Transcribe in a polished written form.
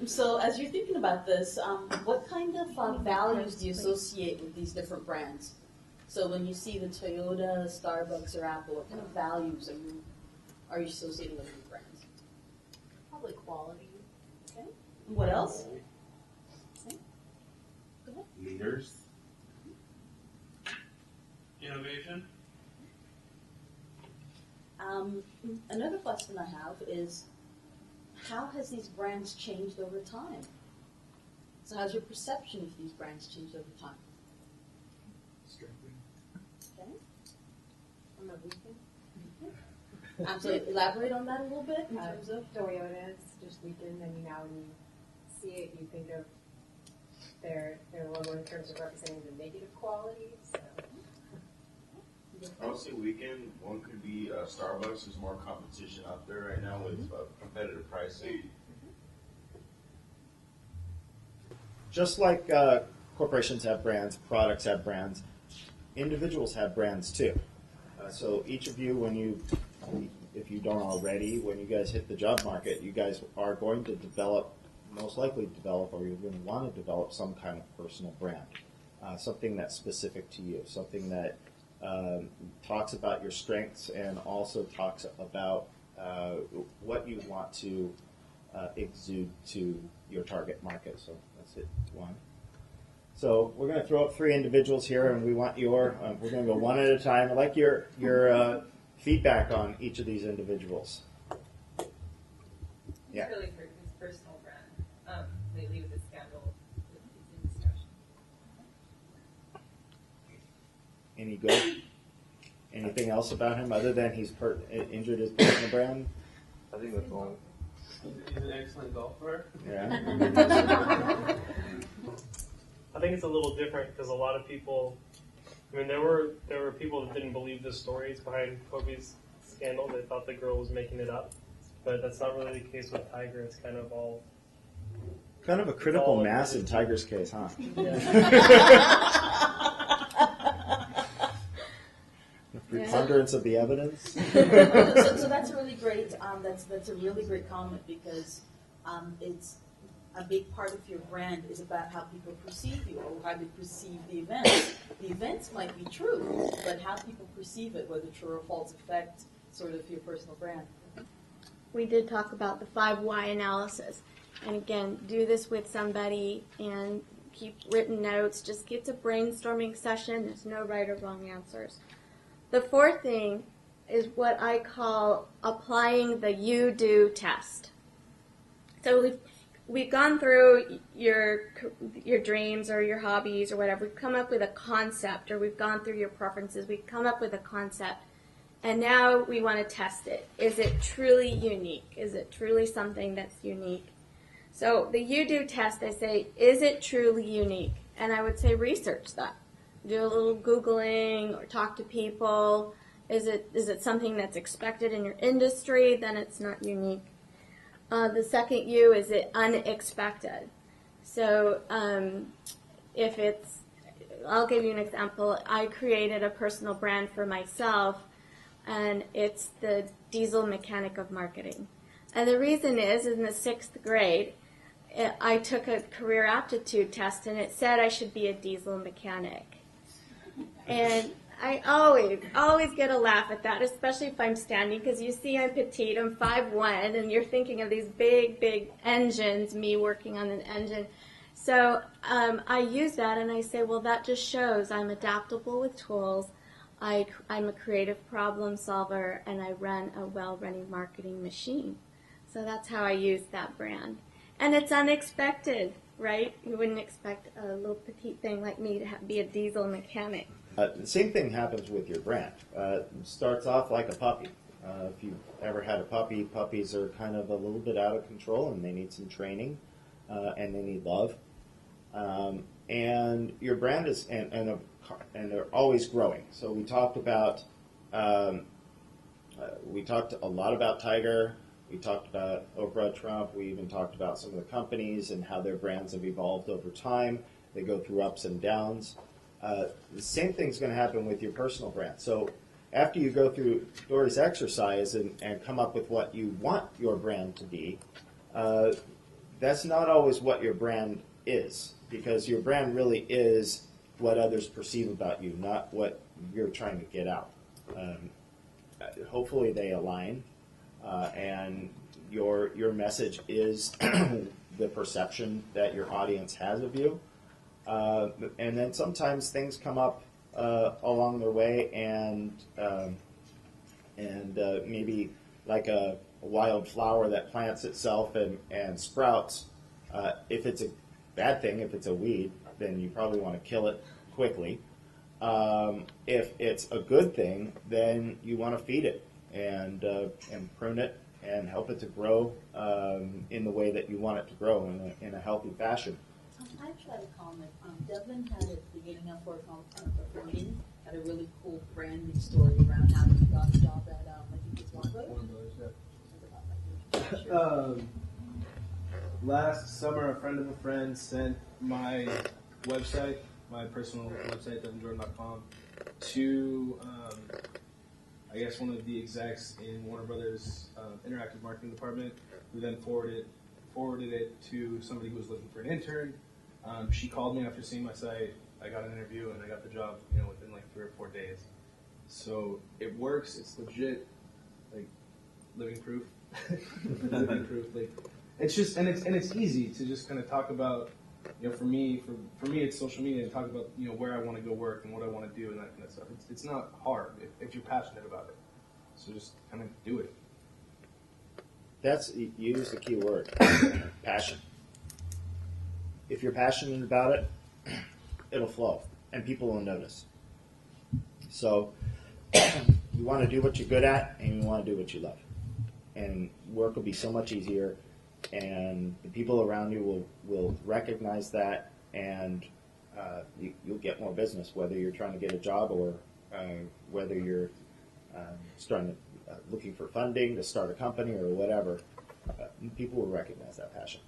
So as you're thinking about this, what kind of values do you associate with these different brands? So when you see the Toyota, Starbucks, or Apple, what kind of values are you associating with these brands? Probably quality. Okay. What else? Okay. Go ahead. Leaders. Innovation. Another question I have is, how has these brands changed over time? So how's your perception of these brands changed over time? Okay. I'm a weekend. So elaborate on that a little bit in terms of Toyota's just weakened. I mean, now when you see it, you think of their logo in terms of representing the negative qualities. So. I would say weekend. One could be Starbucks. There's more competition out there right now with competitive pricing. Just like corporations have brands, products have brands, individuals have brands too. So each of you, if you don't already, when you guys hit the job market, you guys are going to develop, most likely develop, or you're going to want to develop some kind of personal brand. Something that's specific to you, something that talks about your strengths and also talks about what you want to exude to your target market. So that's it, one. So we're going to throw up 3 individuals here, and we want we're going to go one at a time. I'd like your feedback on each of these individuals. Yeah. Really for his personal brand, lately with the scandal with his indiscretion. Any good? Anything else about him other than he's injured his personal brand? I think that's all. He's an excellent golfer. Yeah. I think it's a little different because a lot of people, I mean, there were people that didn't believe the stories behind Kobe's scandal. They thought the girl was making it up, but that's not really the case with Tiger. It's kind of all. Kind of a critical mass in Tiger's case, huh? Yeah. Preponderance of the evidence. so that's a really great. That's a really great comment because it's a big part of your brand is about how people perceive you or how they perceive the events. The events might be true, but how people perceive it, whether true or false, affect sort of your personal brand. We did talk about the 5 why analysis, and again, do this with somebody and keep written notes. Just get a brainstorming session. There's no right or wrong answers. The 4th thing is what I call applying the you-do test. So we've gone through your dreams or your hobbies or whatever. We've come up with a concept, or we've gone through your preferences. We've come up with a concept, and now we want to test it. Is it truly unique? Is it truly something that's unique? So the you-do test, I say, is it truly unique? And I would say research that. Do a little Googling or talk to people. Is it something that's expected in your industry? Then it's not unique. The second U, is it unexpected? So if it's, I'll give you an example. I created a personal brand for myself, and it's the diesel mechanic of marketing. And the reason is, in the 6th grade, I took a career aptitude test, and it said I should be a diesel mechanic. And I always get a laugh at that, especially if I'm standing, because you see I'm petite, I'm 5'1", and you're thinking of these big engines, me working on an engine. So I use that, and I say, well, that just shows I'm adaptable with tools, I'm a creative problem solver, and I run a well-running marketing machine. So that's how I use that brand. And it's unexpected, right? You wouldn't expect a little petite thing like me to be a diesel mechanic. The same thing happens with your brand. It starts off like a puppy. If you've ever had a puppy, puppies are kind of a little bit out of control, and they need some training, and they need love. And your brand is, and they're always growing. So we talked about, we talked a lot about Tiger. We talked about Oprah, Trump. We even talked about some of the companies and how their brands have evolved over time. They go through ups and downs. The same thing's going to happen with your personal brand. So after you go through Dori's exercise and come up with what you want your brand to be, that's not always what your brand is, because your brand really is what others perceive about you, not what you're trying to get out. Hopefully they align, and your message is the perception that your audience has of you. And then sometimes things come up along the way, and maybe like a wild flower that plants itself and sprouts. If it's a bad thing, if it's a weed, then you probably want to kill it quickly. If it's a good thing, then you want to feed it and prune it and help it to grow in the way that you want it to grow in a healthy fashion. I actually had a comment. Devin had at the beginning of our meeting had a really cool branding story around how he got a job at I think it's Warner Brothers. Last summer, a friend of a friend sent my website, my personal website, devinjordan.com, to I guess one of the execs in Warner Brothers interactive marketing department, who then forwarded it to somebody who was looking for an intern. She called me after seeing my site. I got an interview and I got the job, within like 3 or 4 days. So it works. It's legit, like living proof. Living proof. Like it's just and it's easy to just kind of talk about. For me, it's social media and talk about where I want to go work and what I want to do and that kind of stuff. It's not hard if you're passionate about it. So just kind of do it. You use the key word, passion. If you're passionate about it, it'll flow, and people will notice. So you want to do what you're good at, and you want to do what you love. And work will be so much easier, and the people around you will recognize that, and you'll get more business, whether you're trying to get a job or whether you're looking for funding to start a company or whatever. People will recognize that passion.